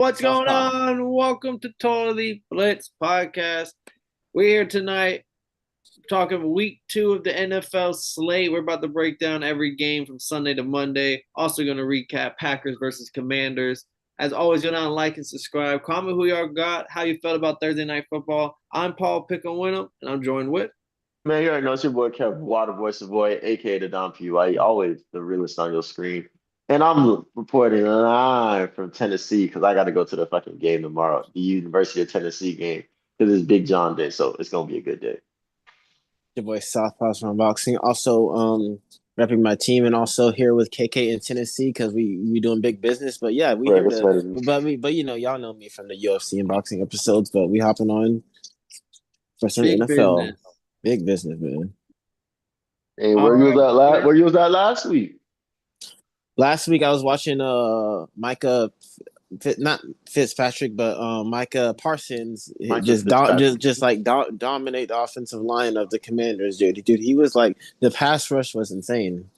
What's South going Park. on? Welcome to Totally Blitz Podcast. We're here tonight talking week 2 of the NFL slate. We're about to break down every game from Sunday to Monday. Also going to recap Packers versus Commanders. As always, go down, like, and subscribe. Comment who y'all got, how you felt about Thursday Night Football. I'm Paul Pick'em and I'm joined with Man, you already know it's your boy Kev Water Voice of Boy, aka the Don PY, always the realest on your screen. And I'm reporting live from Tennessee because I got to go to the fucking game tomorrow, the University of Tennessee game, because it's Big John Day, so it's gonna be a good day. Your boy Southpaw from Boxing. Also, repping my team and also here with KK in Tennessee because we doing big business. But yeah, we Right, here that's to better. but you know y'all know me from the UFC and boxing episodes. But we hopping on for some Big NFL Business. big business, man. Hey, All where you was right, at last? man. Where you was at last week? Last week I was watching Micah not Fitzpatrick, but Micah Parsons Michael Fitzpatrick. dominate the offensive line of the Commanders, dude. Dude, he was like the pass rush was insane.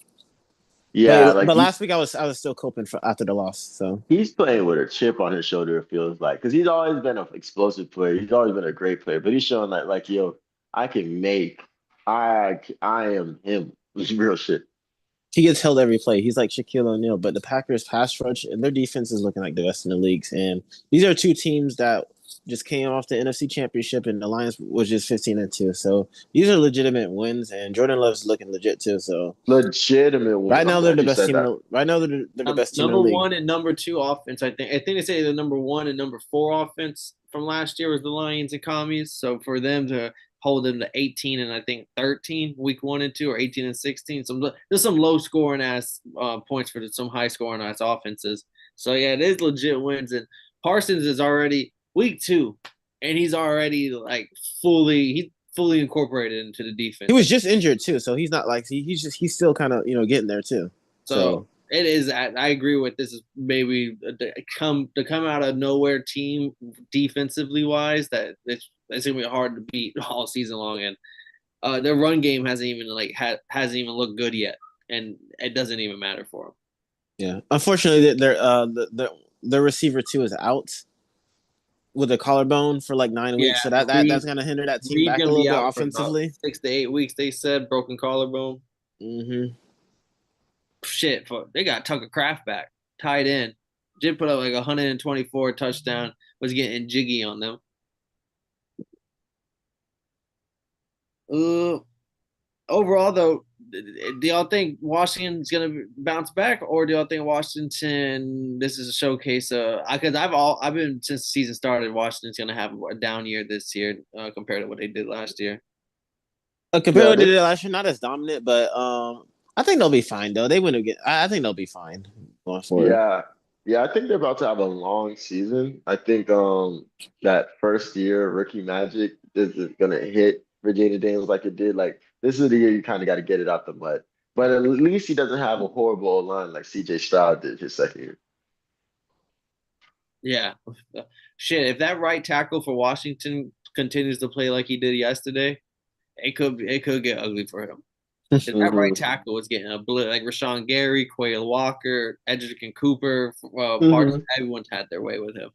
Yeah, But like but last week I was still coping for after the loss. So he's playing with a chip on his shoulder, it feels like, because he's always been an explosive player. He's always been a great player, but he's showing like yo, I can make, I am him. Real shit. he gets held every play. He's like Shaquille O'Neal. But the Packers pass rush and their defense is looking like the best in the leagues. And these are two teams that just came off the NFC Championship, and the Lions was just 15-2. So these are legitimate wins, and Jordan Love's looking legit too. So Legitimate win. right I'm now they're glad the you best said team. that. Right now they're the best team in the Number league. one and number two offense. I think they say the number one and number four offense from last year was the Lions and Commies. So for them to hold them to 18 and I think 13 week 1 and 2 or 18 and 16. There's some low scoring ass points for some high scoring ass offenses. So yeah, it is legit wins. And Parsons is already week 2 and he's already like fully incorporated into the He defense. was just injured too, so he's not like he's still kind of getting there too. So So it is. I agree with this. Is maybe come out of nowhere team defensively wise that it's gonna be hard to beat all season long. And their run game hasn't even looked good yet, and it doesn't even matter for them. yeah, unfortunately, their receiver too is out with a collarbone for like 9 weeks. Yeah, So that's Reed gonna hinder that team Reed's back a gonna little be bit out for about offensively. 6 to 8 weeks. They said broken collarbone. Hmm. Shit, they got Tucker Craft back, tied in. Did put up like 124 touchdown. Was getting jiggy on them. Uh, Overall, though, do y'all think Washington's gonna bounce back, or do y'all think Washington this is a showcase? Because I've been since the season started, Washington's gonna have a down year this year compared to what they did last year. Compared to Yeah, what they they, did last year, not as dominant, but I think they'll be fine though. They wouldn't get. I think they'll be fine going forward. yeah, yeah. I think they're about to have a long season. I think that first year rookie magic is gonna hit Virginia Daniels like it did. Like this is the year you kind of got to get it out the mud. But at least he doesn't have a horrible line like CJ Stroud did his second year. Yeah, shit. If that right tackle for Washington continues to play like he did yesterday, it could get ugly for him. If that right Hmm. tackle was getting a blitz, like Rashawn Gary, Quayle Walker, Edgerton Cooper, Parsons, Hmm. everyone's had their way with him.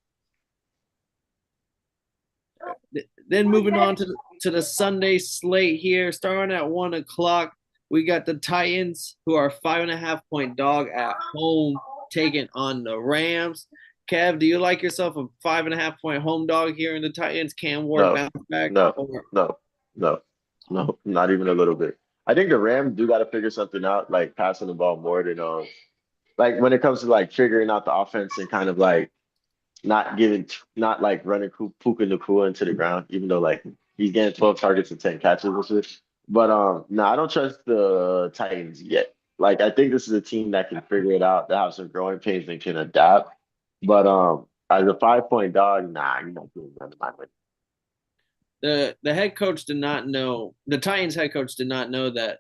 Then moving on to the Sunday slate here, starting at 1 o'clock, we got the Titans, who are 5.5 point dog at home, taking on the Rams. Kev, do you like yourself a 5.5 point home dog here in the Titans? Cam Ward No, bounce back, no, or no, no, no, not even a little bit. I think the Rams do got to figure something out, like passing the ball more than like when it comes to like figuring out the offense and kind of like not like running Puka Nacua into the ground, even though like he's getting 12 targets and 10 catches and shit. But no, I don't trust the Titans yet. Like I think this is a team that can figure it out, that have some growing pains and can adapt. But as a 5 point dog, nah, you're not doing nothing my way. the head coach did not know the Titans head coach did not know that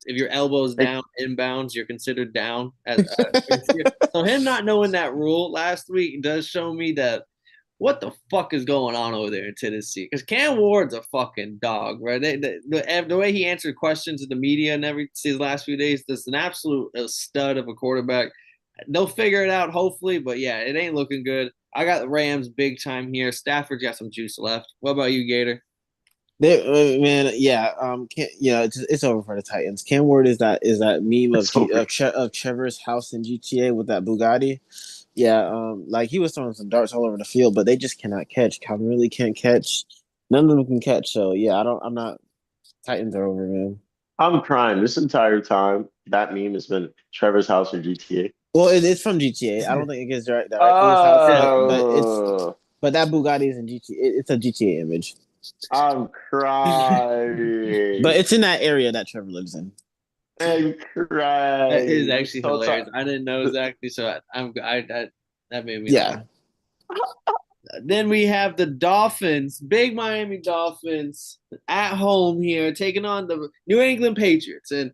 if your elbow's Like, down inbounds, you're considered down. So him not knowing that rule last week does show me that what the fuck is going on over there in Tennessee? Because Cam Ward's a fucking dog, right? The way he answered questions to the media and every his last few days, this is an absolute stud of a quarterback. They'll figure it out, hopefully, but yeah, it ain't looking good. I got the Rams big time here. Stafford's got some juice left. What about you, Gator? Man, yeah, it's over for the Titans. Cam Ward is that meme of It's over. Of Trevor's house in GTA with that Bugatti. Yeah, like he was throwing some darts all over the field, but they just cannot catch. Calvin really can't catch. None of them can catch. So yeah, I'm not. Titans are over, man. I'm crying this entire time. That meme has been Trevor's house in GTA. Well, it's from GTA. I don't think it gets directly his house, Yeah. but that Bugatti is in GTA. It's a GTA image, I'm crying. but it's in that area that Trevor lives in. I'm crying. That is actually So hilarious. ti- I didn't know exactly, so that made me Yeah, laugh. Then we have the Dolphins, big Miami Dolphins at home here, taking on the New England Patriots. And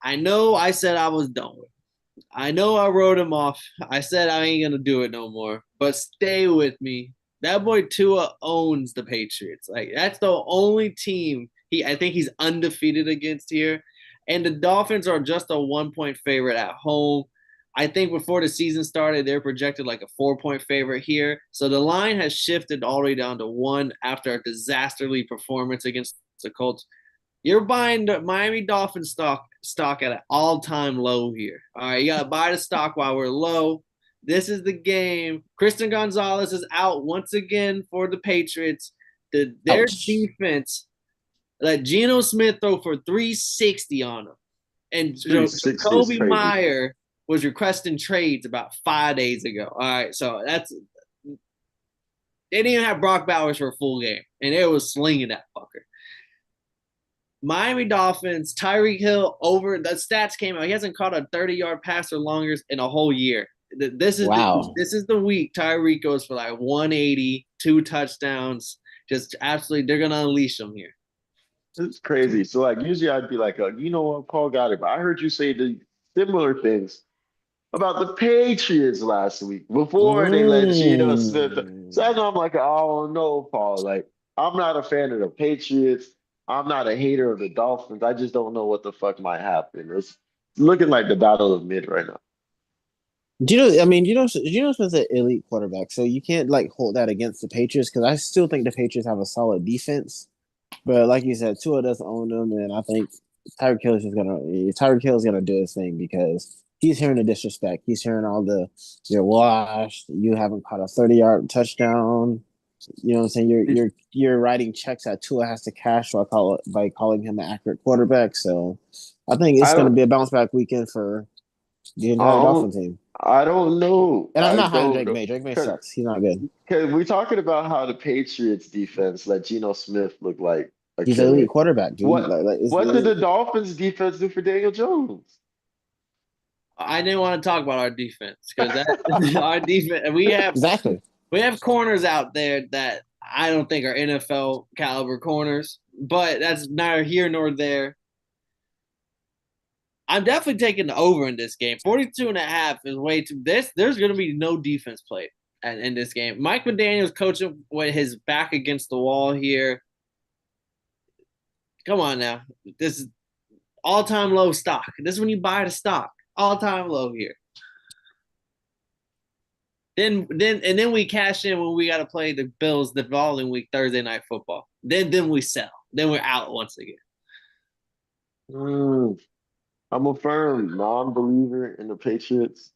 I know I said I was done with it. I know I wrote him off. I said I ain't gonna do it no more. But stay with me. That boy Tua owns the Patriots. Like that's the only team I think he's undefeated against here. And the Dolphins are just a 1 point favorite at home. I think before the season started, they're projected like a 4 point favorite here. So the line has shifted all the way down to 1 after a disasterly performance against the Colts. You're buying the Miami Dolphins stock at an all-time low here. All right, you gotta buy the stock while we're low. This is the game. Christian Gonzalez is out once again for the Patriots. Their ouch. defense let Geno Smith throw for 360 on him. And 360 is Kobe crazy. Meyer was requesting trades about 5 days ago. All right, so they didn't even have Brock Bowers for a full game, and it was slinging that fucker. Miami Dolphins, Tyreek Hill over the stats came out. He hasn't caught a 30-yard pass or longer in a whole year. This is Wow. this is the week Tyreek goes for like 180, 2 touchdowns. Just absolutely, they're gonna unleash him here. It's crazy. So like usually I'd be like, you know what, Paul got it. But I heard you say the similar things about the Patriots last week before they let Geno Smith. So I'm like, oh no, Paul. Like I'm not a fan of the Patriots. I'm not a hater of the Dolphins. I just don't know what the fuck might happen. It's looking like the battle of mid right now. Geno Smith's an elite quarterback, so you can't like hold that against the Patriots because I still think the Patriots have a solid defense. But like you said, Tua doesn't own them, and I think Tyreek Hill is gonna do his thing because he's hearing the disrespect. He's hearing all the you're washed. You haven't caught a 30-yard touchdown. You know what I'm saying? You're writing checks that Tua has to cash by calling him an accurate quarterback. So I think it's I going to don't. be a bounce back weekend for the I entire don't. Dolphin team. I don't know. And I'm I not high on don't Drake know. May. Drake May sucks. He's not good. Because we're talking about how the Patriots defense let Geno Smith look like a He's an elite killer. quarterback, dude. What did the Dolphins defense do for Daniel Jones? I didn't want to talk about our defense because our defense Exactly. we have corners out there that I don't think are NFL caliber corners, but that's neither here nor there. I'm definitely taking the over in this game. 42.5 is way too. There's going to be no defense played in this game. Mike McDaniel's coaching with his back against the wall here. Come on now. This is all-time low stock. This is when you buy the stock. All-time low here. Then we cash in when we got to play the Bills the following week, Thursday Night Football. Then we sell. Then we're out once again. I'm a firm non-believer in the Patriots.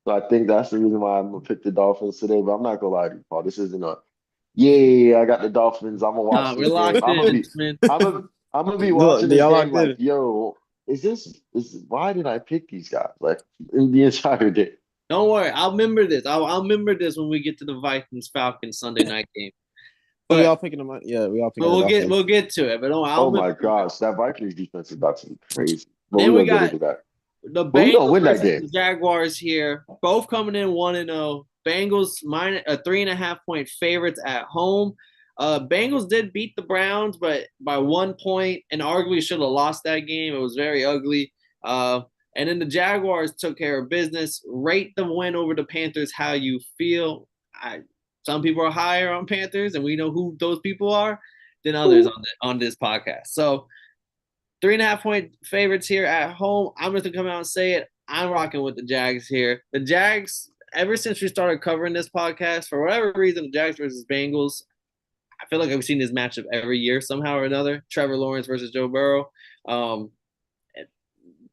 So I think that's the reason why I'm gonna pick the Dolphins today. But I'm not gonna lie to you, Paul. This isn't a I got the Dolphins. I'm gonna watch We're this locked game. in, man. I'm gonna be watching this y'all game locked like, in? yo, why did I pick these guys? Like in the entire day. Don't worry. I'll remember this. I'll remember this when we get to the Vikings Falcons Sunday night game. We all But picking them up. Yeah, we all picking but the Dolphins. we'll get to it. But I'll Oh my remember. gosh, that Vikings defense is about to be crazy. But Then we're we gonna get got into that. the But we gonna Bengals win that versus game. the Jaguars here, both coming in 1-0. Bengals minus 3.5 point favorites at home. Bengals did beat the Browns, but by 1 point, and arguably should have lost that game. It was very ugly. And then the Jaguars took care of business. Rate the win over the Panthers how you feel. Some people are higher on Panthers, and we know who those people are than others on this podcast. So 3.5 point favorites here at home. I'm just gonna come out and say it. I'm rocking with the Jags here. The Jags ever since we started covering this podcast, for whatever reason, the Jags versus Bengals, I feel like I've seen this matchup every year somehow or another. Trevor Lawrence versus Joe Burrow. Um,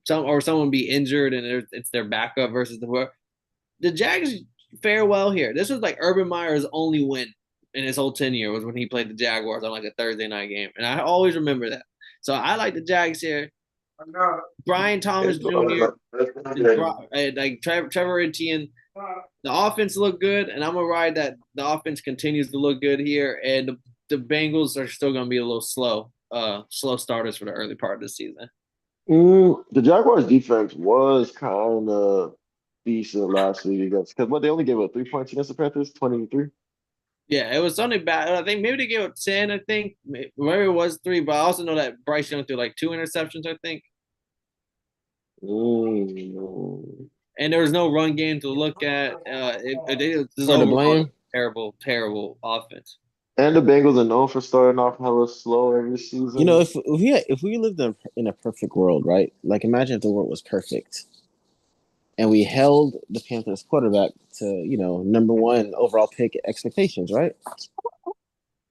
someone be injured and it's their backup versus the Jags fare well here. This was like Urban Meyer's only win in his whole tenure was when he played the Jaguars on like a Thursday night game, and I always remember that. So I like the Jags here. Brian Thomas Jr. Like Trevor Etienne. The offense looked good, and I'm gonna ride that. The offense continues to look good here, and the Bengals are still gonna be a little slow starters for the early part of the season. The Jaguars defense was kind of decent last week against because they only gave up 3 points against the Panthers, 23. Yeah, it was something bad. I think maybe they gave up 10. I think maybe it was 3, but I also know that Bryce Young threw like 2 interceptions. I think. And there was no run game to look at. It was For the blame. terrible offense. And the Bengals are known for starting off hella slow every season. You know, if we lived in a perfect world, right? Like imagine if the world was perfect, and we held the Panthers quarterback to number 1 overall pick expectations, right?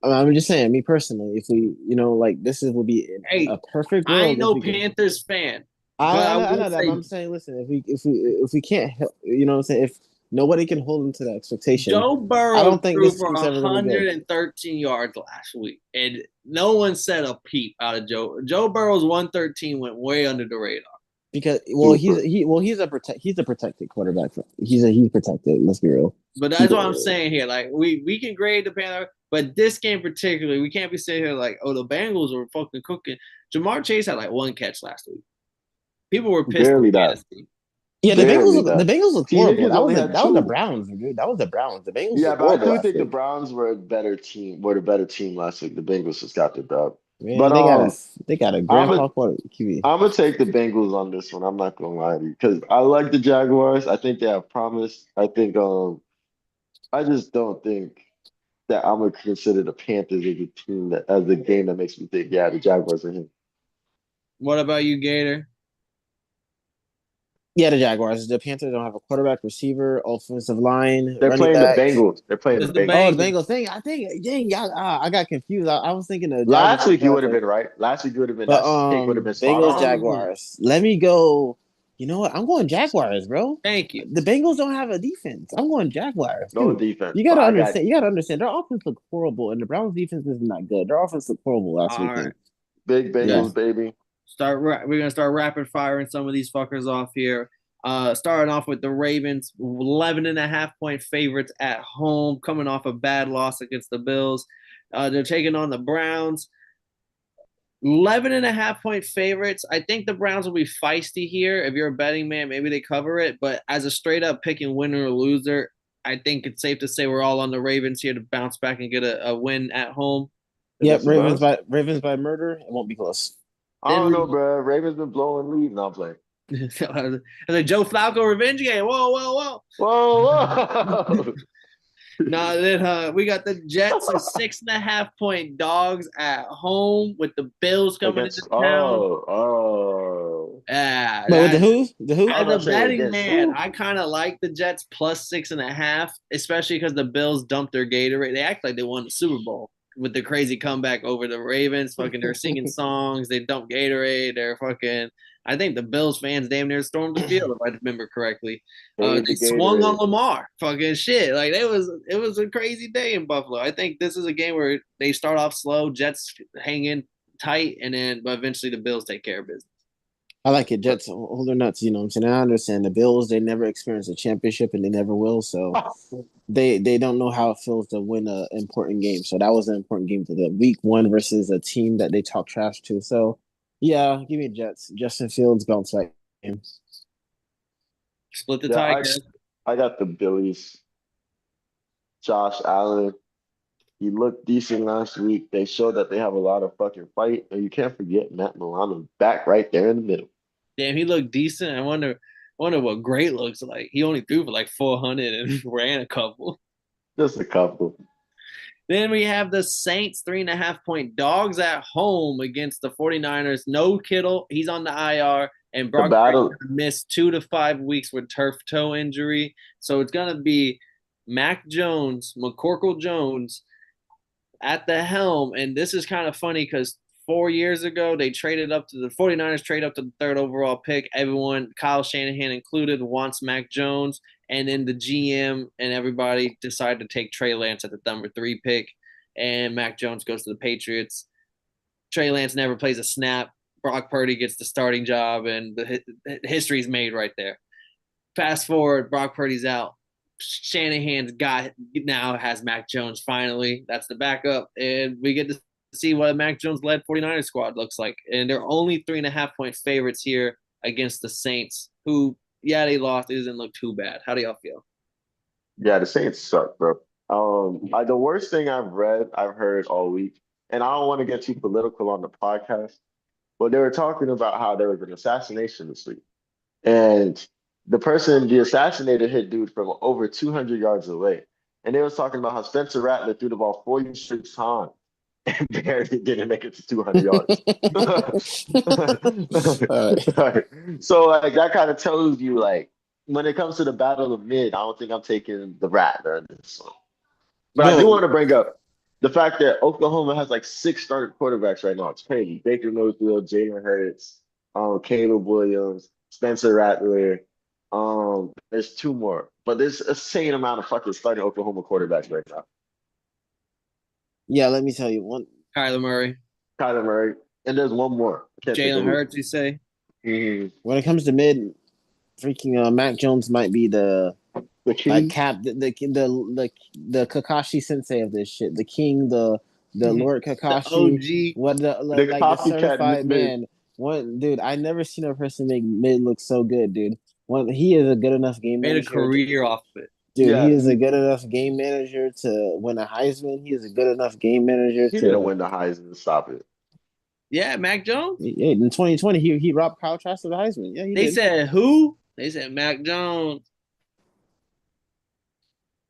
I'm just saying, me personally, if we like would be a perfect world. I ain't no Panthers fan. I know that, but I'm saying, listen, if we can't help, what I'm saying, if nobody can hold him to the expectation, Joe Burrow I don't think threw this for 113 yards last week, and no one said a peep out of Joe. Joe Burrow's 113 went way under the radar because he's a protected quarterback. He's protected. Let's be real. But that's what I'm saying here. Like we can grade the Panthers, but this game particularly, we can't be sitting here like, oh, the Bengals were fucking cooking. Jamar Chase had like 1 catch last week. People were pissed. Barely that. Yeah, the Bengals look horrible. That was the Browns, dude. That was the Browns. The Bengals. Yeah, but I do think the Browns were a better team. Were the better team last week. The Bengals just got the dub. Man, but they got a grandpa QB. I'm gonna take the Bengals on this one. I'm not gonna lie to you because I like the Jaguars. I think they have promise. I think I just don't think that I'm gonna consider the Panthers as a team as a game that makes me think, yeah, the Jaguars are him. What about you, Gator? Yeah, the Jaguars. The Panthers don't have a quarterback, receiver, offensive line. They're playing the Bengals. They're playing the Bengals. Oh, the Bengals thing. I think, dang, I got confused. I was thinking of last week. You would have been right. Last week you would have been. But Bengals, Jaguars. Let me go. You know what? I'm going Jaguars, bro. Thank you. The Bengals don't have a defense. I'm going Jaguars. No defense. You gotta understand. You gotta understand. Their offense looked horrible, and the Browns' defense is not good. Their offense looked horrible last weekend. Right. Big Bengals, baby. We're gonna start rapid firing some of these fuckers off here. Starting off with the Ravens, 11.5-point favorites at home, coming off a bad loss against the Bills. They're taking on the Browns. 11.5-point favorites. I think the Browns will be feisty here. If you're a betting man, maybe they cover it. But as a straight up picking winner or loser, I think it's safe to say we're all on the Ravens here to bounce back and get a win at home. Yep, Ravens by murder. It won't be close. I don't know, bro. Ravens been blowing lead. No, I'm playing. Like Joe Flacco revenge game. Whoa. No, then we got the Jets as 6.5-point dogs at home with the Bills coming into town. But with the who? As a betting man, I kind of like the Jets plus 6.5, especially because the Bills dumped their Gatorade. They act like they won the Super Bowl with the crazy comeback over the Ravens. Fucking, they're singing songs. They dumped Gatorade. They're fucking. I think the Bills fans damn near stormed the field, if I remember correctly. They swung on Lamar. Fucking shit. Like it was a crazy day in Buffalo. I think this is a game where they start off slow, Jets hang in tight, but eventually the Bills take care of business. I like it. Jets hold their nuts, you know what I'm saying? I understand the Bills, they never experienced a championship and they never will. So they don't know how it feels to win an important game. So that was an important game to them. Week 1 versus a team that they talk trash to. So yeah, give me Jets. Justin Fields bounce back game. Split the Tigers. I got the Billies. Josh Allen. He looked decent last week. They showed that they have a lot of fucking fight. And you can't forget Matt Milano back right there in the middle. Damn, he looked decent. I wonder what great looks like. He only threw for like 400 and ran a couple. Just a couple. Then we have the Saints, 3.5-point dogs at home against the 49ers. No Kittle. He's on the IR. and The Brock Purdy's battle. gonna miss 2 to 5 weeks with turf toe injury. So it's gonna be Mac Jones, McCorkle Jones at the helm. And this is kind of funny because 4 years ago, they traded up to the 49ers, trade up to the third overall pick. Everyone, Kyle Shanahan included, wants Mac Jones. And then the GM and everybody decided to take Trey Lance at the number 3 pick. And Mac Jones goes to the Patriots. Trey Lance never plays a snap. Brock Purdy gets the starting job, and the history's made right there. Fast forward, Brock Purdy's out. Shanahan's got now has Mac Jones finally. That's the backup. And we get to see what a Mac Jones led 49ers squad looks like. And they're only 3.5-point favorites here against the Saints, who, yeah, they lost. It doesn't look too bad. How do y'all feel? Yeah, the Saints suck, bro. The worst thing I've heard all week, and I don't want to get too political on the podcast, but they were talking about how there was an assassination this week. And the assassinator hit dude from over 200 yards away. And they was talking about how Spencer Rattler threw the ball 46 times and barely didn't make it to 200 yards. All right. So like that kind of tells you like when it comes to the battle of mid, I don't think I'm taking the Rattler in this one. But I do want to bring up the fact that Oklahoma has like 6 starting quarterbacks right now. It's crazy. Baker Mayfield, Jalen Hurts, Caleb Williams, Spencer Rattler. There's 2 more, but there's a insane amount of fucking starting Oklahoma quarterbacks right now. Yeah, let me tell you one. Kyler Murray, Kyler Murray, and there's one more. Jalen Hurts, you say? When it comes to mid, freaking Mac Jones might be the king, the Kakashi sensei of this shit, the king, the Lord Kakashi, the OG, what the certified man. One dude, I never seen a person make mid look so good, dude. He is a good enough game manager. Made a career off of it. Dude, yeah. He is a good enough game manager to win a Heisman. He is a good enough game manager he didn't win the Heisman. Stop it. Yeah, Mac Jones. Yeah, in 2020, he robbed Kyle Trask of the Heisman. Yeah, they said who? They said Mac Jones.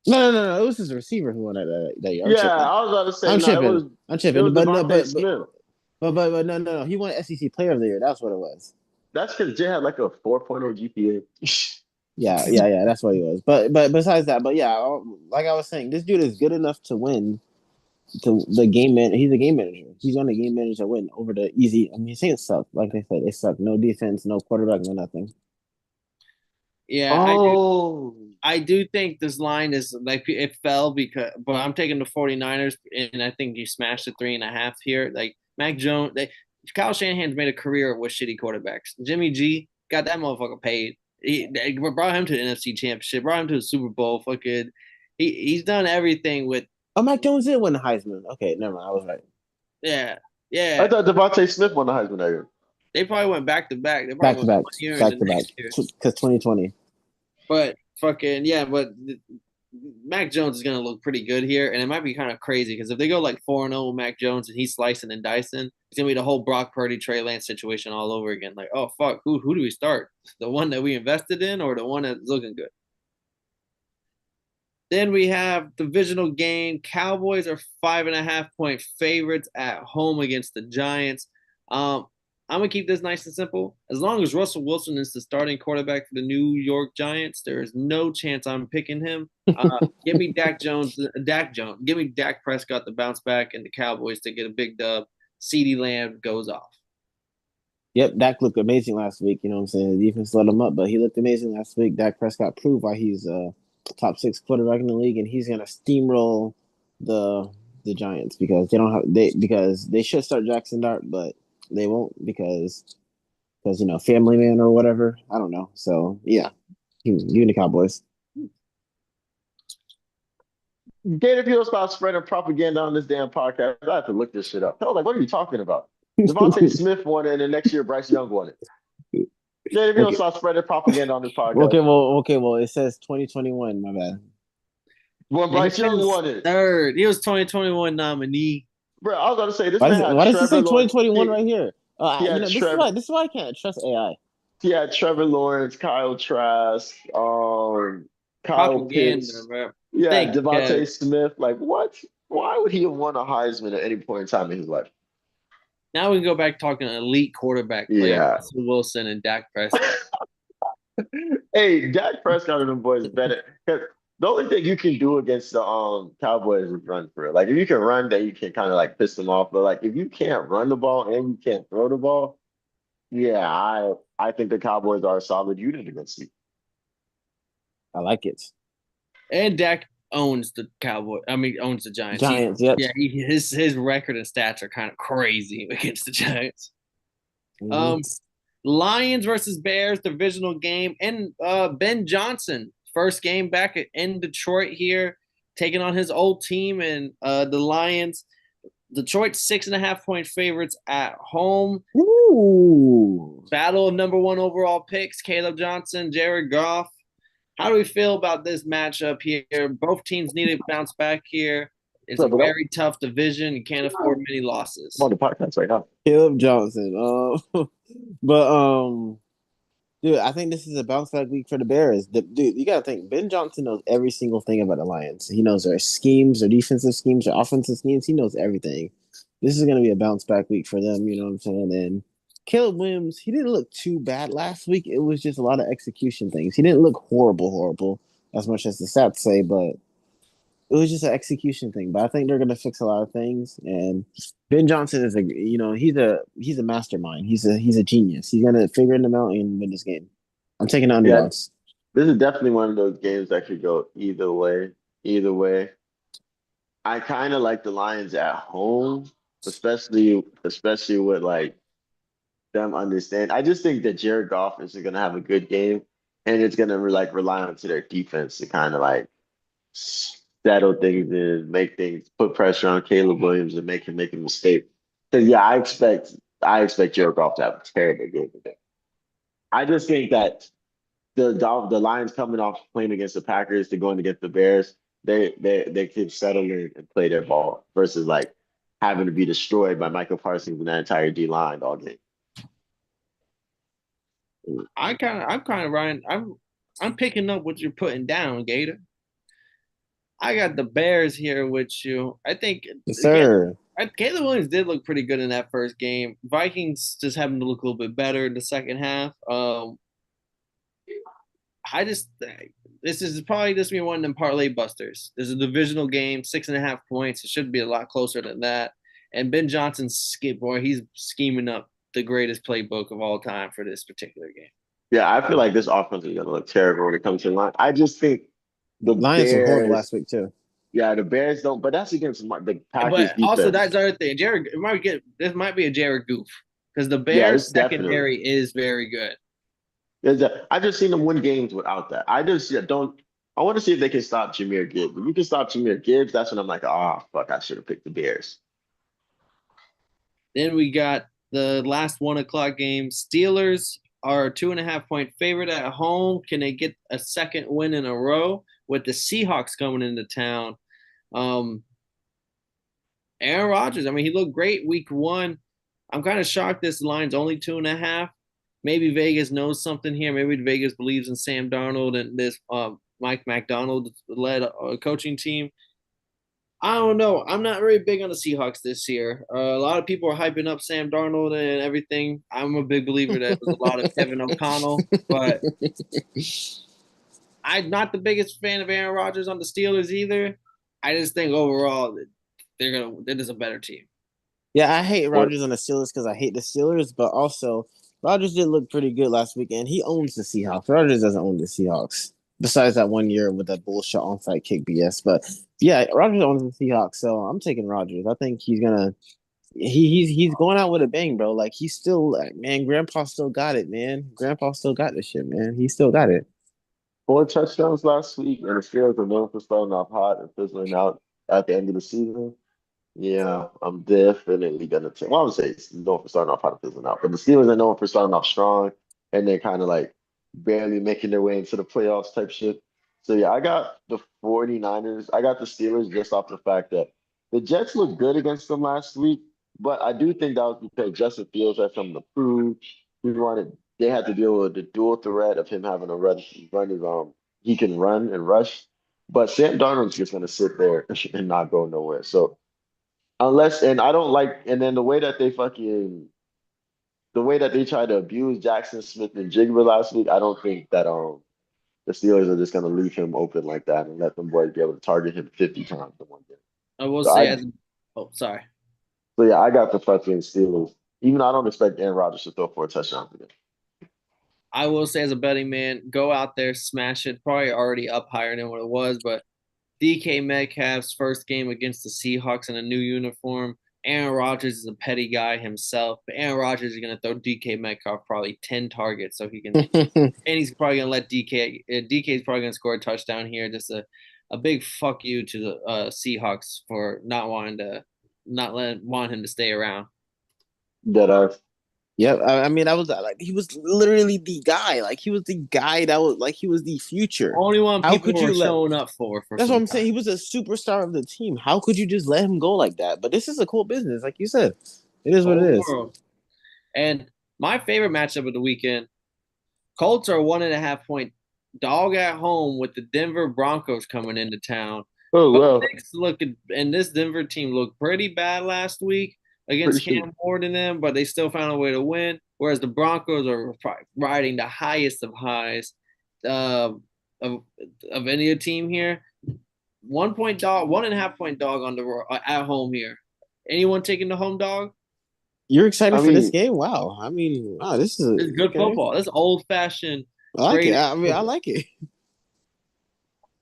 No. It was his receiver who won that year. I was about to say. I'm tripping. It was but no. He won SEC Player of the Year. That's what it was. That's because Jay had like a 4.0 GPA. Yeah. That's what he was. But besides that, like I was saying, this dude is good enough to win. The game man, he's a game manager. He's on the game manager win over the easy. I mean, Saints suck. Like they said, they suck. No defense, no quarterback, no nothing. Yeah, I do think this line is like it fell but I'm taking the 49ers, and I think you smashed the 3.5 here. Like Mac Jones, Kyle Shanahan's made a career with shitty quarterbacks. Jimmy G got that motherfucker paid. They brought him to the NFC Championship, brought him to the Super Bowl. Fucking, he's done everything with. Oh, Mac Jones did win the Heisman. Okay, never mind. I was right. Yeah. I thought DeVonta Smith won the Heisman that year. They probably went back to back. Back to back. Because 2020. But but Mac Jones is going to look pretty good here, and it might be kind of crazy because if they go like 4-0 with Mac Jones and he's slicing and dicing, it's going to be the whole Brock Purdy, Trey Lance situation all over again. Like, oh, fuck, who do we start? The one that we invested in or the one that's looking good? Then we have divisional game. Cowboys are 5.5-point favorites at home against the Giants. I'm going to keep this nice and simple. As long as Russell Wilson is the starting quarterback for the New York Giants, there is no chance I'm picking him. Give me Dak Jones. Give me Dak Prescott to bounce back and the Cowboys to get a big dub. CeeDee Lamb goes off. Yep, Dak looked amazing last week. You know what I'm saying? The defense let him up, but he looked amazing last week. Dak Prescott proved why he's top 6 quarterback in the league, and he's gonna steamroll the Giants because they should start Jackson Dart, but they won't because family man or whatever. I don't know. So yeah, you and the Cowboys. Gator people stop spreading propaganda on this damn podcast. I have to look this shit up. I was like, what are you talking about? DeVonta Smith won it, and the next year Bryce Young won it. Gator people stop spreading propaganda on this podcast. Okay. Well, it says 2021. My bad. When Bryce Young won it, third. He was 2021 nominee. Bro, I was going to say this. Why does it say 2021 right here? This is why I can't trust AI. He had Trevor Lawrence, Kyle Trask, Kyle Pitts. Yeah, DeVonta Smith. Like, what? Why would he have won a Heisman at any point in time in his life? Now we can go back talking elite quarterback play. Yeah. Russell Wilson and Dak Prescott. Hey, Dak Prescott and them boys better. 'Cause the only thing you can do against the Cowboys is run for it. Like if you can run, then you can kind of like piss them off. But like if you can't run the ball and you can't throw the ball, yeah, I think the Cowboys are a solid unit against you. I like it. And Dak owns the Cowboy. I mean, owns the Giants. Giants, yep. Yeah, his record and stats are kind of crazy against the Giants. Mhm. Lions versus Bears divisional game, and Ben Johnson first game back in Detroit here, taking on his old team and the Lions. Detroit 6.5 point favorites at home. Ooh. Battle of number one overall picks: Caleb Johnson, Jared Goff. How do we feel about this matchup here? Both teams need to bounce back here. It's a very tough division. You can't afford many losses. I'm on the podcast right now. Caleb Johnson. But dude, I think this is a bounce back week for the Bears. Dude, you gotta think Ben Johnson knows every single thing about the Lions. He knows their schemes, their defensive schemes, their offensive schemes. He knows everything. This is gonna be a bounce back week for them. You know what I'm saying? And Caleb Williams, he didn't look too bad last week. It was just a lot of execution things. He didn't look horrible as much as the stats say, but it was just an execution thing. But I think they're gonna fix a lot of things. And Ben Johnson is he's a mastermind. He's a genius. He's gonna figure them out and win this game. I'm taking the underdogs. This is definitely one of those games that could go either way. Either way. I kind of like the Lions at home, especially with like them understand. I just think that Jared Goff is gonna have a good game, and it's gonna like rely on to their defense to kind of like settle things in, make things, put pressure on Caleb Williams and make him make a mistake. Because yeah, I expect Jared Goff to have a terrible game today. I just think that the Lions coming off playing against the Packers to going against the Bears, they could settle in and play their ball versus like having to be destroyed by Michael Parsons and that entire D line all game. I'm kind of Ryan. I'm picking up what you're putting down, Gator. I got the Bears here with you. I think Yes, sir. Caleb Williams did look pretty good in that first game. Vikings just having to look a little bit better in the second half. I just this is probably just me one of them parlay busters. This is a divisional game, 6.5 points. It should be a lot closer than that. And Ben Johnson's skip boy, he's scheming up the greatest playbook of all time for this particular game. Yeah, I feel like this offense is gonna look terrible when it comes to the line. I just think the Lions were horrible Bears. last week too. Yeah, the Bears don't, but that's against the Packers But defense. also that's the other thing. This might be a Jared goof because the Yeah, Bears it's definitely. secondary is very good. I just seen them win games without that. I just don't. I want to see if they can stop Jameer Gibbs. If you can stop Jameer Gibbs, that's when I'm like, oh fuck, I should have picked the Bears. Then we got the last 1 o'clock game. Steelers are 2.5 point favorite at home. Can they get a second win in a row with the Seahawks coming into town? Aaron Rodgers, I mean, he looked great week one. I'm kind of shocked this line's only 2.5. Maybe Vegas knows something here. Maybe Vegas believes in Sam Darnold and this Mike McDonald led coaching team. I don't know. I'm not very big on the Seahawks this year. A lot of people are hyping up Sam Darnold and everything. I'm a big believer that there's a lot of Kevin O'Connell, but I'm not the biggest fan of Aaron Rodgers on the Steelers either. I just think overall they're just a better team. Yeah, I hate Rodgers on the Steelers because I hate the Steelers, but also Rodgers did look pretty good last week, and he owns the Seahawks. Rodgers doesn't own the Seahawks, besides that 1 year with that bullshit onside kick BS. But yeah, Rodgers owns the Seahawks, so I'm taking Rodgers. I think he's gonna he's going out with a bang, bro. Like he's still like, man, Grandpa still got it, man. Grandpa still got this shit, man. He still got it. 4 touchdowns last week, and the Steelers are known for starting off hot and fizzling out at the end of the season. Yeah, I'm definitely gonna take. Well, I would say it's known for starting off hot and fizzling out, but the Steelers are known for starting off strong and then kind of like barely making their way into the playoffs type shit. So yeah, I got the 49ers. I got the Steelers just off the fact that the Jets looked good against them last week, but I do think that was because Justin Fields had something to prove. They had to deal with the dual threat of him having to run his he can run and rush, but Sam Darnold's just gonna sit there and not go nowhere. So Unless, and I don't like, and then the way that they tried to abuse Jackson Smith and Jigba last week, I don't think that the Steelers are just gonna leave him open like that and let them boys be able to target him 50 times in one game. I will So say I as oh sorry. so yeah, I got the fucking Steelers. Even though I don't expect Aaron Rodgers to throw 4 touchdowns today. I will say as a betting man, go out there, smash it. Probably already up higher than what it was, but DK Metcalf's first game against the Seahawks in a new uniform. Aaron Rodgers is a petty guy himself, but Aaron Rodgers is going to throw DK Metcalf probably 10 targets so he can, and he's probably going to let DK is probably going to score a touchdown here. Just a big fuck you to the Seahawks for not wanting to, want him to stay around. That Yep. I mean, I was like, he was literally the guy. Like, he was the guy that was like, he was the future. Only one How people could you were let? showing up for That's what some I'm saying. time. He was a superstar of the team. How could you just let him go like that? But this is a cool business, like you said. It is what it Whole is. world. And my favorite matchup of the weekend, Colts are 1.5 point dog at home with the Denver Broncos coming into town. oh Bo well, Nix looking, and this Denver team looked pretty bad last week pretty against sure. Cam Ward and them, but they still found a way to win. Whereas the Broncos are riding the highest of highs uh, of of any team here. 1 point dog, 1.5 point dog on the at home here. Anyone taking the home dog? You're excited I for this mean, game? Wow. I mean, wow, this is It's good okay. football. This old fashioned I like it. great I mean, I football. like it.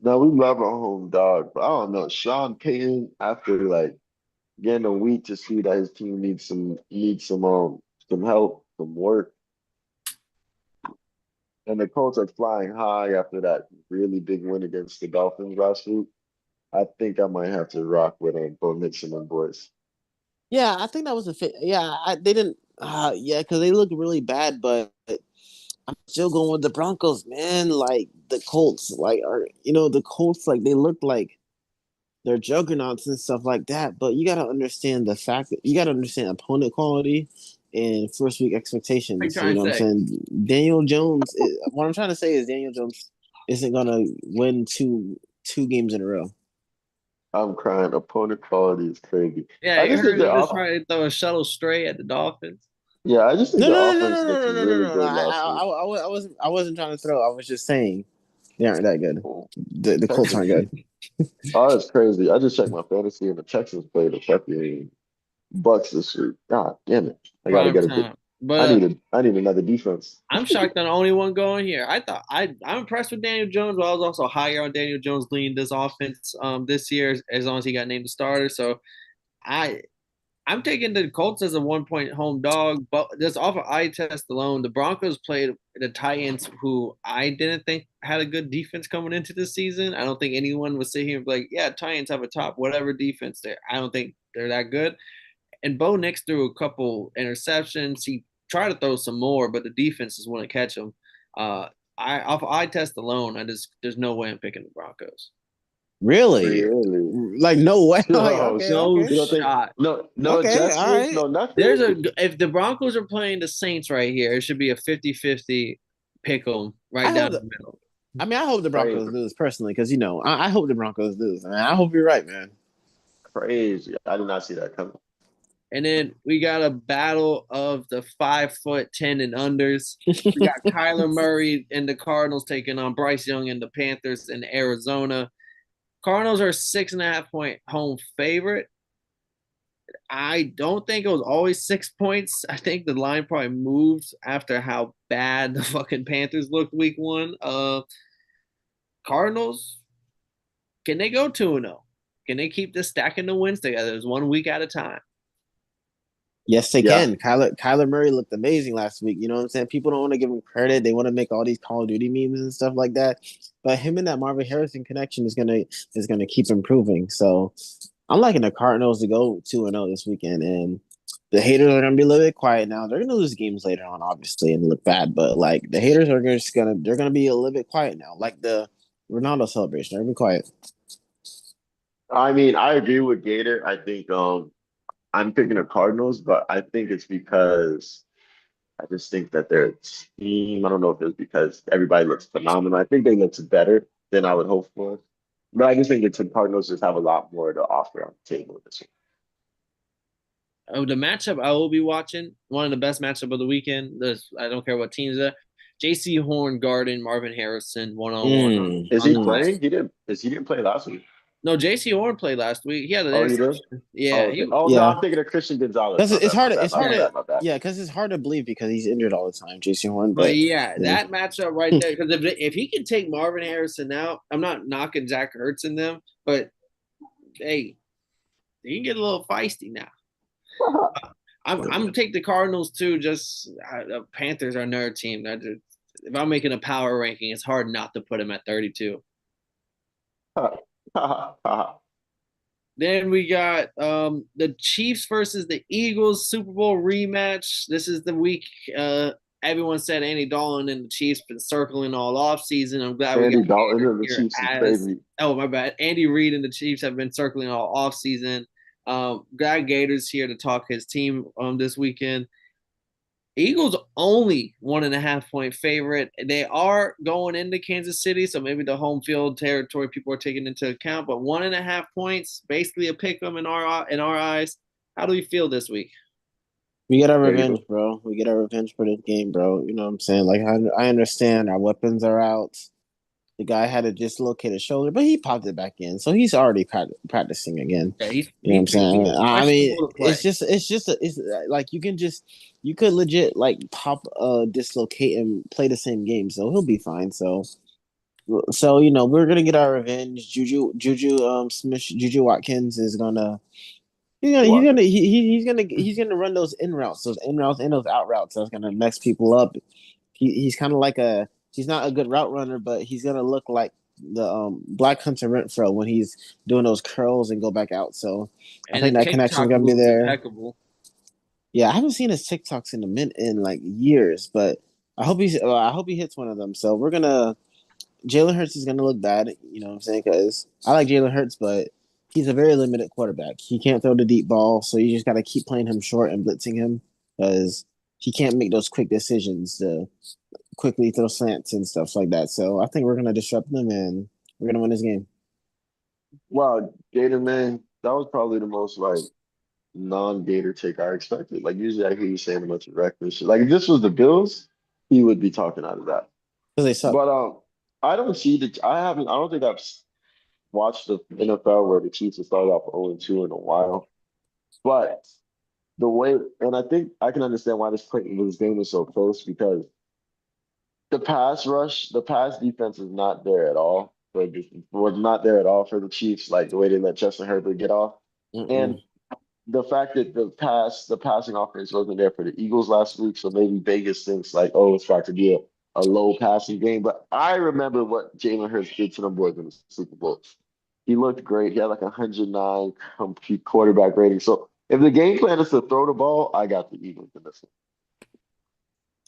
no, we love our home dog, but I don't know. Sean Payton, after like getting a week to see that his team needs some help, some work, and the Colts are flying high after that really big win against the Dolphins last week. I think I might have to rock with Bo Nixon and boys. Yeah, I think that was a fit. Yeah, they didn't. Yeah, because they looked really bad, but I'm still going with the Broncos, man. Like the Colts, like are the Colts, like they look like they're juggernauts and stuff like that. But you got to understand the fact that you got to understand opponent quality and first week What are you expectations. You trying know to what I'm say? saying? What I'm trying to say is Daniel Jones isn't gonna win two games in a row. I'm crying. Opponent quality is crazy. Yeah, I you just think heard the he was off. trying to throw a shuttle straight at the Dolphins. Yeah, I just think No, the no, no, no, offense no, looked no, no, no, really no, no. good last week. I wasn't trying to throw. I was just saying they aren't that good. Oh, The Colts aren't Texans. good. Oh, that's crazy. I just checked my fantasy and the Texans played the fucking Bucks this week. God damn it. I gotta Prime get a bit. time. But I need another defense. I'm shocked I'm the only one going here. I'm impressed with Daniel Jones, but I was also higher on Daniel Jones leading this offense this year as long as he got named the starter. So I I'm taking the Colts as a 1 point home dog, but just off of eye test alone, the Broncos played the Titans, who I didn't think had a good defense coming into the season. I don't think anyone would sit here and be like, yeah, Titans have a top whatever defense there. I don't think they're that good. And Bo Nix threw a couple interceptions. He tried to throw some more, but the defense is want to catch him. I off eye test alone, there's no way I'm picking the Broncos. Really? Really? Like no way. Like No, okay, No okay, you don't think shot. no okay. All adjustments, right. no There's nothing? a if the Broncos are playing the Saints right here, it should be a 50-50 pick 'em right I hope down the that. middle. I mean, I hope the Broncos Crazy. lose personally because I hope the Broncos lose. Man, I hope you're right, man. Crazy. I did not see that coming. And then we got a battle of the 5'10" and unders. We got Kyler Murray and the Cardinals taking on Bryce Young and the Panthers in Arizona. Cardinals are 6.5 point home favorite. I don't think it was always 6 points. I think the line probably moved after how bad the fucking Panthers looked week one. Cardinals, can they go 2-0? Can they keep this stacking the wins together? It's 1 week at a time. Yes, they Yeah. can. Kyler Murray looked amazing last week. You know what I'm saying? People don't want to give him credit. They want to make all these Call of Duty memes and stuff like that. But him and that Marvin Harrison connection is gonna keep improving. So I'm liking the Cardinals to go 2-0 this weekend. And the haters are gonna be a little bit quiet now. They're gonna lose games later on, obviously, and look bad. But like the haters are just gonna they're gonna be a little bit quiet now. Like the Ronaldo celebration. They're gonna be quiet. I mean, I agree with Gator. I think I'm picking the Cardinals, but I think it's because I just think that their team, I don't know if it's because everybody looks phenomenal. I think they look better than I would hope for. But I just think the Cardinals just have a lot more to offer on the table this year. Oh, the matchup I will be watching, one of the best matchup of the weekend. I don't care what teams are. J.C. Horn, Garden, Marvin Harrison, 1-on-1 Mm, Is he on playing? He didn't. He didn't play last week? No, J.C. Horn played last week. He had an Oh, he did. interception. Yeah, Oh, okay. he Oh no, yeah, I'm thinking of Christian Gonzalez. because My it's bad. My hard. bad. It's My hard yeah. to bad. My bad. yeah, because it's hard to believe because he's injured all the time, Jason Horn. But But yeah, yeah, that matchup right there, because if he can take Marvin Harrison out, I'm not knocking Zach Ertz in them, but hey, he can get a little feisty now. I'm gonna take the Cardinals too. Just the Panthers are another team. If I'm making a power ranking, it's hard not to put him at 32. Then we got the Chiefs versus the Eagles Super Bowl rematch. This is the week everyone said Andy Dalton and the Chiefs been circling all off season. I'm glad we got Andy Dalton Gators and the here Chiefs is as crazy. oh my bad. Andy Reid and the Chiefs have been circling all off season. Glad Gators here to talk his team this weekend. Eagles only 1.5 point favorite. They are going into Kansas City, so maybe the home field territory people are taking into account. But 1.5 points, basically a pick 'em in our eyes. How do we feel this week? we get our There you revenge, go. bro. We get our revenge for this game, bro. You know what I'm saying? Like I understand our weapons are out. The guy had a dislocated shoulder, but he popped it back in, so he's already practicing again. Yeah, You know what I'm saying? he's I mean, questionable to it's play. just it's like you could legit like pop dislocate and play the same game, so he'll be fine. So you know we're gonna get our revenge. Juju Watkins is gonna What? he's gonna run those in routes and those out routes. That's gonna mess people up. He's kind of like he's not a good route runner, but he's gonna look like the Black Hunter Renfro when he's doing those curls and go back out. So I And think the that connection is TikTok gonna be moves there. impeccable. Yeah, I haven't seen his TikToks in like years, but I hope he hits one of them. So we're gonna Jalen Hurts is gonna look bad. You know what I'm saying? Because I like Jalen Hurts, but he's a very limited quarterback. He can't throw the deep ball, so you just got to keep playing him short and blitzing him because he can't make those quick decisions to quickly throw slants and stuff like that. So I think we're gonna disrupt them and we're gonna win this game. Wow, Gator man, that was probably the most like non-Gator take I expected. Like usually I hear you saying a bunch of reckless shit. Like if this was the Bills, he would be talking out of that. Because they suck. But I don't see the. I haven't. I don't think I've watched the NFL where the Chiefs have started off 0-2 in a while. But the way, and I think I can understand why this game is so close because the pass rush, the pass defense is not there at all. Was not there at all for the Chiefs, like the way they let Justin Herbert get off. And Mm-mm. the fact that the passing offense wasn't there for the Eagles last week, so maybe Vegas thinks like, oh, it's about to be a low passing game. But I remember what Jalen Hurts did to them boys in the Super Bowl. He looked great. He had like 109 complete quarterback rating. So if the game plan is to throw the ball, I got the Eagles in this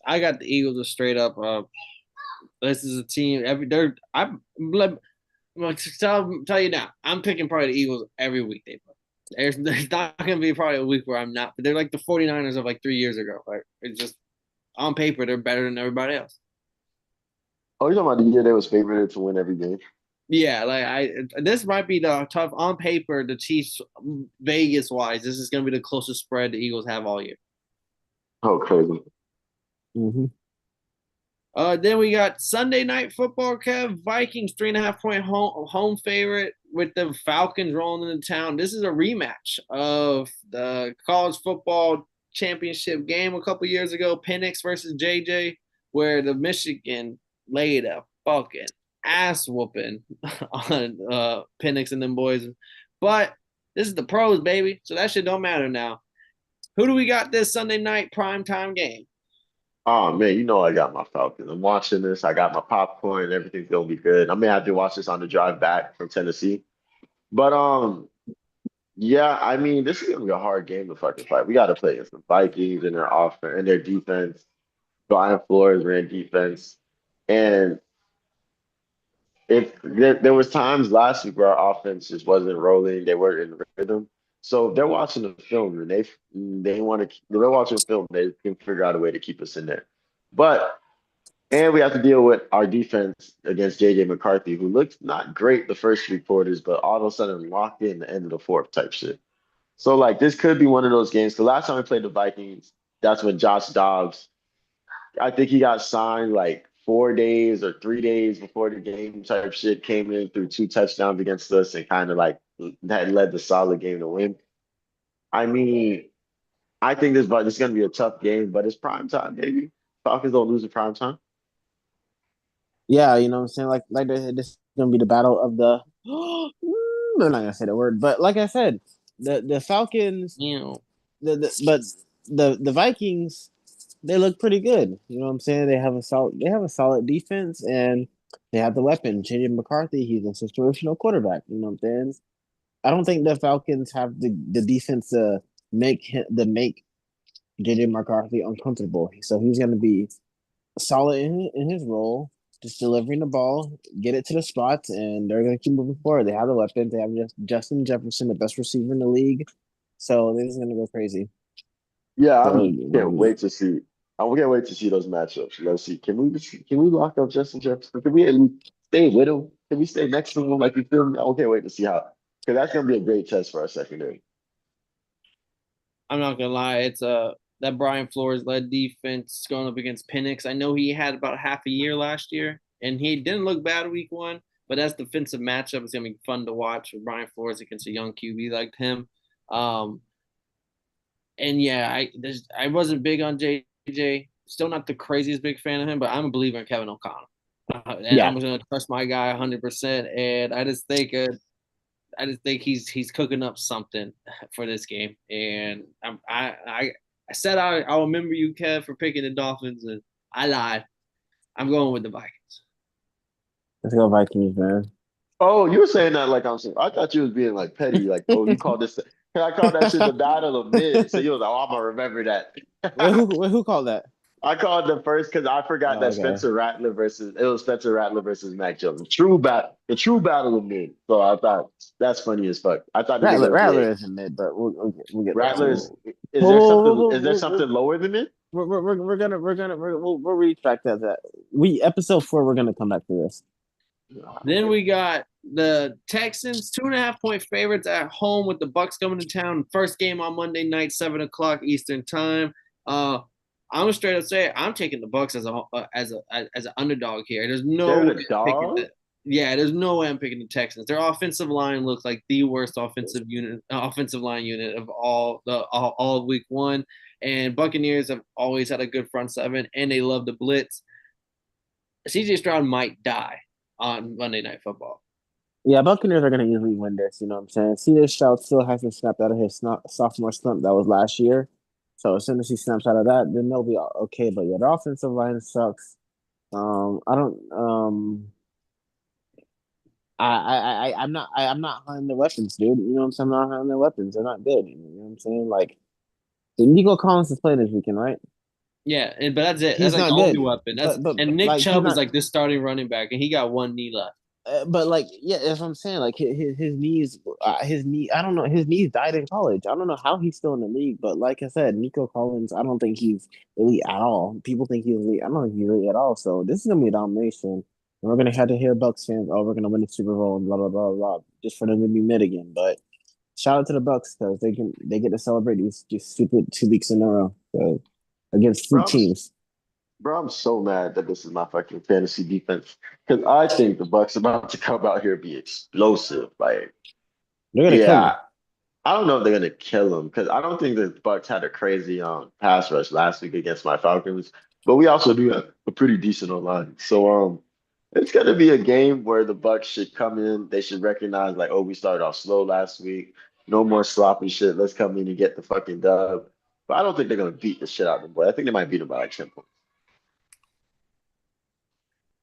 I got the Eagles a straight up. This is a team. I'm like, tell you now. I'm picking probably the Eagles every week they play. There's not going to be probably a week where I'm not. But they're like the 49ers of like 3 years ago. Like it's just on paper they're better than everybody else. Oh, you're talking about the year they was favored to win every game? Yeah, like this might be the tough on paper. The Chiefs, Vegas wise, this is going to be the closest spread the Eagles have all year. Oh, crazy. Mm-hmm. Then we got Sunday night football. Kev Vikings 3.5 point home favorite with the Falcons rolling into town. This is a rematch of the college football championship game a couple years ago, Penix versus JJ, where the Michigan laid a fucking ass whooping on Penix and them boys. But this is the pros, baby, so that shit don't matter now. Who do we got this Sunday night primetime game? Oh man, you know I got my Falcons. I'm watching this. I got my popcorn. Everything's gonna be good. I may have to watch this on the drive back from Tennessee. But yeah, I mean, this is gonna be a hard game to fucking fight. We got to play against the Vikings and their offense and their defense. Brian Flores ran defense, and there was times last week where our offense just wasn't rolling. They weren't in rhythm. So if they're watching the film and they want to. They're watching film. They can figure out a way to keep us in there. But and we have to deal with our defense against JJ McCarthy, who looked not great the first three quarters, but all of a sudden locked in the end of the fourth type shit. So like this could be one of those games. The last time we played the Vikings, that's when Josh Dobbs, I think he got signed like 4 days or 3 days before the game type shit, came in through two touchdowns against us and kind of like that led the solid game to win. I mean, I think this is gonna be a tough game, but it's prime time, baby. Falcons don't lose in prime time. Yeah, you know what I'm saying? This is gonna be the battle of the I'm not gonna say the word, but like I said, the Falcons, You know, but the Vikings, they look pretty good. You know what I'm saying? They have a solid defense and they have the weapon. JJ McCarthy, he's a situational quarterback. You know what I'm saying? I don't think the Falcons have the defense to make JJ McCarthy uncomfortable. So he's gonna be solid in his role, just delivering the ball, get it to the spots, and they're going to keep moving forward. They have the weapons. They have Justin Jefferson, the best receiver in the league. So they're just going to go crazy. Yeah, I So, can't wait to see. I can't wait to see those matchups. Let's see. Can we lock up Justin Jefferson? Can we at least stay with him? Can we stay next to him? Like you feel me? I can't wait to see how because that's gonna be a great test for our secondary. I'm not gonna lie, it's that Brian Flores led defense going up against Penix. I know he had about half a year last year, and he didn't look bad week one. But that's defensive matchup. It's gonna be fun to watch with Brian Flores against a young QB like him. Um, and yeah, I wasn't big on JJ. Still not the craziest big fan of him, but I'm a believer in Kevin O'Connell, and yeah. I'm gonna trust my guy 100%. And I just think he's cooking up something for this game. And I said I'll remember you, Kev, for picking the Dolphins, and I lied. I'm going with the Vikings. Let's go Vikings, man. Oh, you were saying that like I'm saying. I thought you was being like petty. Like, oh, you called this. I called that shit the battle of mid. So you was like, oh, I'm gonna remember that. Who called that? I called the first because I forgot Oh, that okay. It was Spencer Rattler versus Mac Jones. The true battle of mid. So I thought that's funny as fuck. I thought they were gonna Rattler play isn't mid, but we'll get there Rattlers. too. Is there something lower than mid? We'll retract that. Episode 4, we're gonna come back to this. Then we got the Texans, 2.5 point favorites at home with the Bucks coming to town. First game on Monday night, 7 o'clock Eastern time. I'm gonna straight up say I'm taking the Bucks as an underdog here. There's no They're way the I'm picking dog. there's no way I'm picking the Texans. Their offensive line looks like the worst offensive line unit of all of week one. And Buccaneers have always had a good front seven, and they love the blitz. CJ Stroud might die on Monday Night Football. Yeah, Buccaneers are going to easily win this. You know what I'm saying? CJ Stroud still hasn't snapped out of his sophomore slump that was last year. So as soon as he snaps out of that, then they'll be okay. But yeah, their offensive line sucks. I don't. I'm not high on their weapons, dude. You know what I'm saying? I'm not high on their weapons. They're not good. You know what I'm saying? Like, Nico Collins is playing this weekend, right? Yeah, but that's it. That's He's like the not only good. weapon. And But Nick like he's Chubb is not. like this starting running back, and he got one knee left. But like, yeah, that's what I'm saying. Like his knees, his knee. I don't know. His knees died in college. I don't know how he's still in the league. But like I said, Nico Collins, I don't think he's elite at all. People think he's elite. I don't think he's elite at all. So this is gonna be a domination. And we're gonna have to hear Bucks fans, oh, we're gonna win the Super Bowl and blah blah blah blah, just for them to be mid again. But shout out to the Bucks because they get to celebrate these just stupid 2 weeks in a row against Bro, food teams. I'm so mad that this is my fucking fantasy defense because I think the Bucks about to come out here and be explosive. Like, They're gonna kill yeah, them. I don't know if they're gonna kill him because I don't think the Bucks had a crazy pass rush last week against my Falcons, but we also do have a pretty decent online. So it's gonna be a game where the Bucks should come in. They should recognize like, oh, we started off slow last week. No more sloppy shit. Let's come in and get the fucking dub. But I don't think they're gonna beat the shit out of them. But I think they might beat them by like 10 points.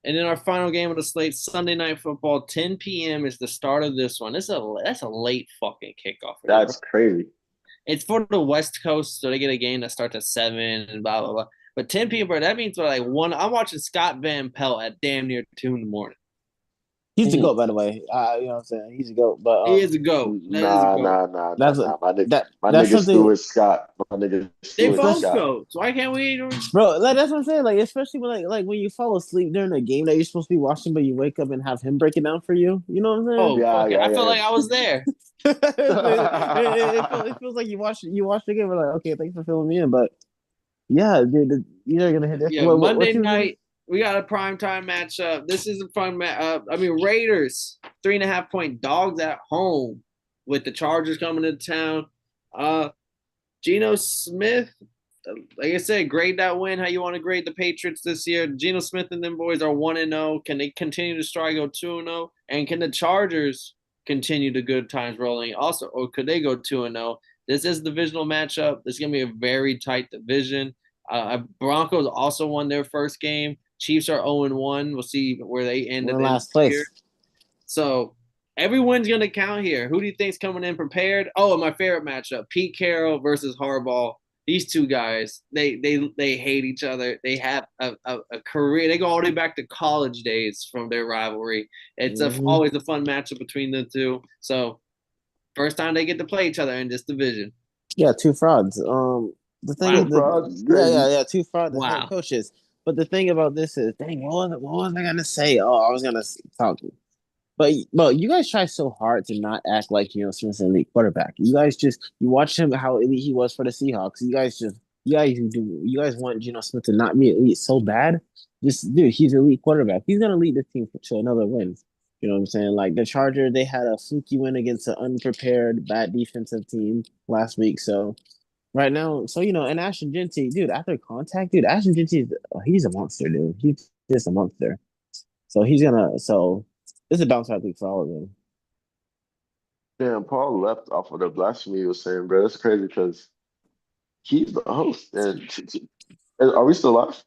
And then our final game of the slate, Sunday Night Football, 10 p.m. is the start of this one. That's a late fucking kickoff for this. That's crazy. It's for the West Coast, so they get a game that starts at 7 and blah blah blah. But 10 p.m. bro, that means like one. I'm watching Scott Van Pelt at damn near 2 in the morning. He's the Mhm. goat, by the way. You know what I'm saying? He's the goat. But He is a goat. That is a Nah, goat. nah, nah, nah, that's a, nah. My nigga, that my that's nigga something, Stuart Scott. My nigga They Stuart both especially, Scott. goats. Why can't we? bro. Like, that's what I'm saying. Like, especially when like when you fall asleep during a game that you're supposed to be watching, but you wake up and have him break it down for you. You know what I'm Oh Yeah, fuck it! yeah, I feel yeah. like I was there. saying? It feels like you watch the game. We're like, okay, thanks for filling me in, but yeah, dude, you're gonna hit this. Yeah, What Monday team is it? night we got a primetime matchup. This is a fun match. I mean, Raiders 3.5 point dogs at home with the Chargers coming to town. Uh, Geno Smith, like I said, grade that win how you want to grade the Patriots this year. Geno Smith and them boys are 1-0. Can they continue to strike, go 2-0? And can the Chargers continue the good times rolling also, or could they go 2-0? This is a divisional matchup. This is gonna be a very tight division. Broncos also won their first game. Chiefs are 0-1. We'll see where they end We're at in the end of last the year. place. So every win's gonna count here. Who do you think's coming in prepared? Oh, and my favorite matchup: Pete Carroll versus Harbaugh. These two guys, they hate each other. They have a career. They go all the way back to college days from their rivalry. It's Hmm. always a fun matchup between the two. So first time they get to play each other in this division. Yeah, two frauds. The Wow, thing, Two frauds is yeah, two fraud head wow. coaches. But the thing about this is, dang, what was I gonna say? Oh, I was gonna talk. But you guys try so hard to not act like Smith's an elite quarterback. You guys just you watch him how elite he was for the Seahawks. You guys want Smith to not be elite so bad. Just dude, he's an elite quarterback. He's gonna lead the team to another win. You know what I'm saying? Like the Chargers, they had a fluky win against an unprepared, bad defensive team last week. So right now, and Ashton Genty, dude, after contact, dude, Ashton Genty, he's a monster, dude. He's just a monster. So this is a bounce back week for all of them. Damn, Paul left off of the blasphemy he was saying, bro. That's crazy because he's the host. And are we still live?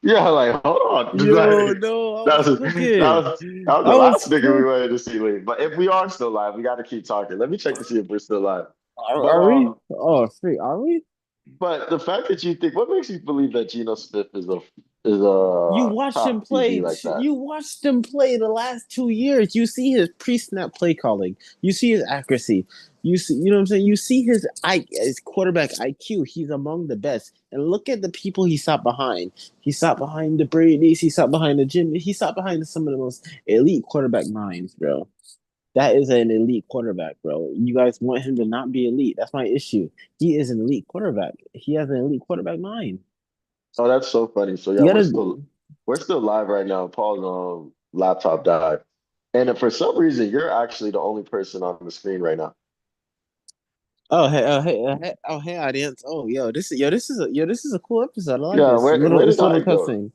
Yeah, like hold on. Yo, no, I was cooking. That was the I was last nigga we cook. wanted to see leave. But if we are still live, we got to keep talking. Let me check to see if we're still live. But Are we? Oh, freak, are we? but the fact that you think, what makes you believe that Geno Smith is You a watched him top QB play. like that? You watched him play the last 2 years. You see his pre-snap play calling. You see his accuracy. You know what I'm saying. You see his quarterback IQ. He's among the best. And look at the people he sat behind. He sat behind the Brady's. He sat behind the Jim. He sat behind some of the most elite quarterback minds, bro. That is an elite quarterback, bro. You guys want him to not be elite. That's my issue. He is an elite quarterback. He has an elite quarterback mind. Oh, that's so funny. So yeah, You gotta. we're still live right now. Paul's laptop died. And for some reason, you're actually the only person on the screen right now. Oh hey, audience. Oh, this is a cool episode. I like Yeah, this. where It's did a little I go? cussing.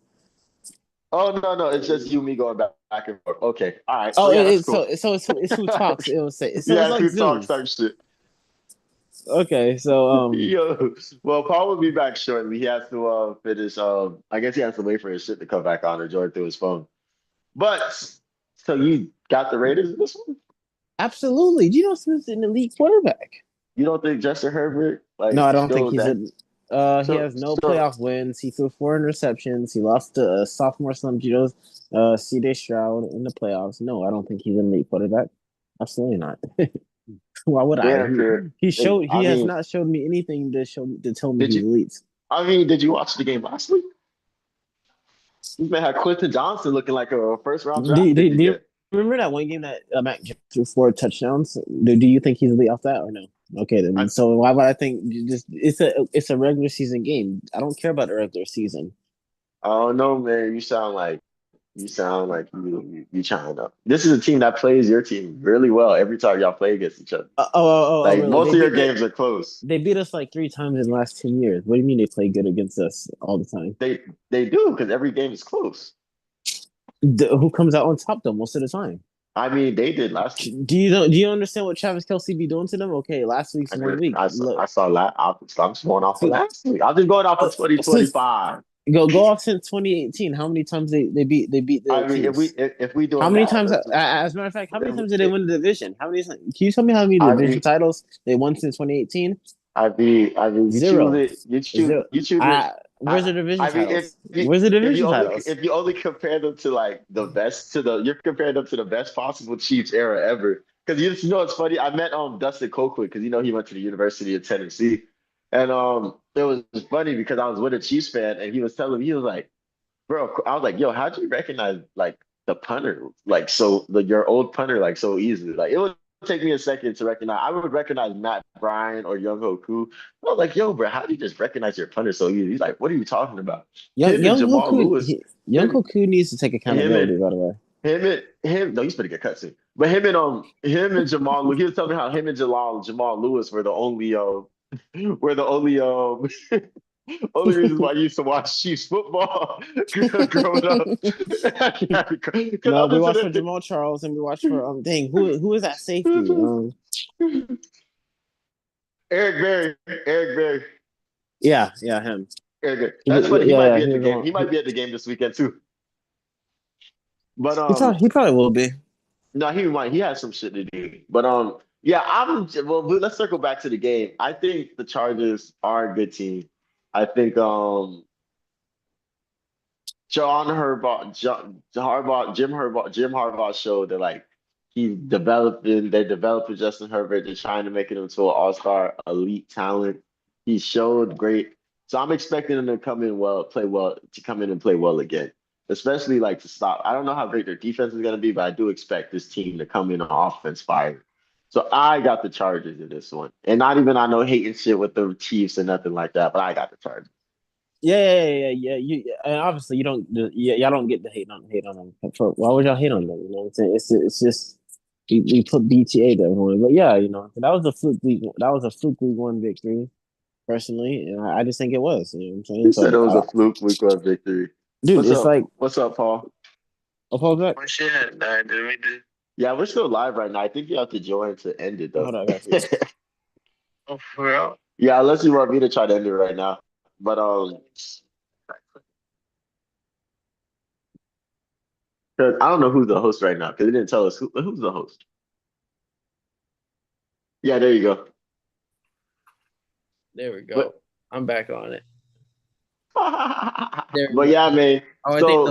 Oh no, no, it's just you me going back and forth. Okay, all right. So Oh, yeah, that's cool. it's who talks. It will say so. It's Yeah, like two talks Zoom. type shit. Okay, so Yo, well, Paul will be back shortly. He has to finish. I guess he has to wait for his shit to come back on or join through his phone. But so you got the Raiders in this one? absolutely. Geno Smith's an elite quarterback. You don't think Justin Herbert No, like I don't think showed he's that? a. He has no So playoff wins. He threw 4 interceptions. He lost to sophomore slump Geno, C.J. Stroud in the playoffs. No, I don't think he's an elite quarterback. Absolutely not. Why would I? damn, Kurt. He has not showed me anything to tell me Did he's you? elite. I mean, did you watch the game last week? We may have Quentin Johnson looking like a first round draft pick Do you again. remember that one game that Mac Jones threw 4 touchdowns? Do you think he's elite off that or no? Okay, then I so why would I think it's a regular season game? I don't care about the regular season. I don't know, man. You sound like you trying to. This is a team that plays your team really well every time y'all play against each other. Like Really? most of your games are close. They beat us like 3 times in the last 10 years. What do you mean they play good against us all the time? They do because every game is close. Who comes out on top though most of the time? I mean, they did last week. Do you understand what Travis Kelsey be doing to them? Okay, last week's I 1 week. I saw that. I'm just going off of last week. I'm just going off of Since 2025. go off since 2018. How many times they beat the I mean, teams? if we How doing many that, times? let's just, As a matter of fact, how many then times did they win the division? How many? Can you tell me how many I division mean, titles they won since 2018? I mean, Zero. you Zero. choose it. I Where's the division I mean, titles? Where's the division titles? if you only compare them to like the best to the you're comparing them to the best possible Chiefs era ever. Because you know it's funny. I met Dustin Colquitt because you know he went to the University of Tennessee, and it was funny because I was with a Chiefs fan and he was telling me he was like, bro, I was like, yo, how'd you recognize like the punter like so your old punter like so easily? Like it would take me a second to recognize. I would recognize Matt Bryan or Young Hoku. I was like, yo, bro, how do you just recognize your punter so easy? He's like, what are you talking about? Young Him and Young Jamal Hoku, Lewis, Young him, Hoku needs to take him and accountability. By the way, him. No, he's gonna get cut soon. But him and Jamal. He was telling me how him and Jamal Lewis were the only were the only only reasons why I used to watch Chiefs football growing up. Because no, we other watched for than Jamal Charles and we watched for dang who is that safety? Eric Berry, Yeah, him. Eric Berry. That's funny. He Yeah, might yeah, be at he the was the game. one. He might be at the game this weekend too. But He probably will be. no, he might. He has some shit to do. But yeah, well. Let's circle back to the game. I think the Chargers are a good team. I think Jim Harbaugh showed that like they're developing Justin Herbert. They're trying to make him into an all-star elite talent. He showed great. So I'm expecting him to come in and play well again. Especially like to stop. I don't know how great their defense is gonna be, but I do expect this team to come in on offense fire. So I got the Chargers in this one. And not even I know hating shit with the Chiefs and nothing like that, but I got the Chargers. Yeah. You and obviously you don't. Yeah, y'all don't get to hate on them. Why would y'all hate on them? You know what I'm saying? It's just we put BTA there, but yeah, that was a fluke week. That was a fluke week one victory, personally, and I just think it was. You know what I'm saying? He said it So, was a fluke week one victory. dude, What's it's up? like What's up, Paul? Paul back. My shit had died, did we do? Yeah, we're still live right now. I think you have to join to end it though. Hold on, I got you. Oh, for real? Yeah, unless you want me to try to end it right now. But 'cause I don't know who's the host right now because they didn't tell us who's the host. Yeah, there you go. There we go. But I'm back on it. There we but go. yeah, man. Oh, I think So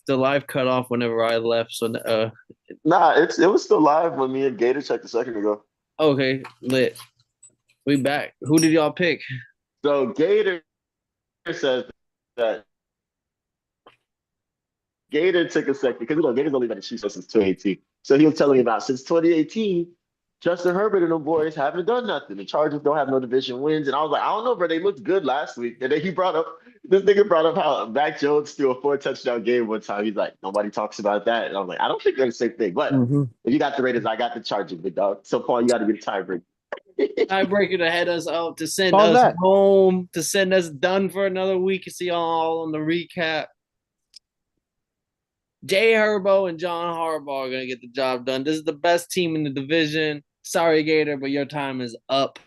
the live cut off whenever I left. So nah, it was still live when me and Gator checked a second ago. okay, lit. We back. Who did y'all pick? So Gator says that Gator took a second because Gator's only been a Chiefs since 2018. So he was telling me about since 2018, Justin Herbert and the boys haven't done nothing. The Chargers don't have no division wins. And I was like, I don't know, bro. They looked good last week. And then this nigga brought up how Mac Jones threw a 4-touchdown game one time. He's like, nobody talks about that. And I'm like, I don't think they're the same thing. But if you got the Raiders, I got the Chargers, big dog. So Paul, you got to be the tiebreaker. Tiebreaker to head us out, to send Paul us back. home, to send us done for another week. See y'all on the recap. Jay Herbo and John Harbaugh are gonna get the job done. This is the best team in the division. Sorry, Gator, but your time is up.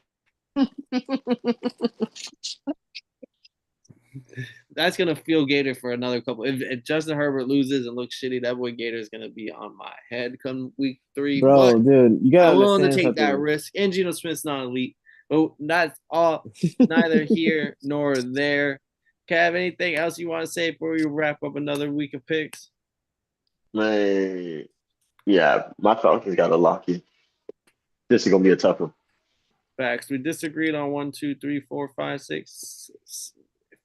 That's gonna feel Gator for another couple. If Justin Herbert loses and looks shitty, that boy Gator is gonna be on my head come week 3. Bro, but dude, you gotta I'm willing to understand take that something. risk. And Geno Smith's not elite, but that's all. Neither here nor there. Cav, anything else you want to say before we wrap up another week of picks? Man, yeah, my Falcons got to lock in. This is gonna be a tough one. Facts. We disagreed on 1, 2, 3, 4, 5, 6,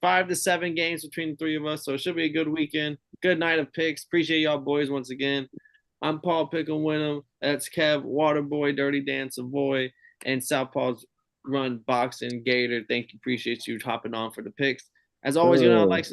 5 to 7 games between the three of us. So it should be a good weekend. Good night of picks. Appreciate y'all boys once again. I'm Paul Pick'em Win'em. That's Kev, Waterboy, Dirty Dan Savoy, and Southpaw's Run Boxing Gator. Thank you. Appreciate you hopping on for the picks. As always, like, subscribe.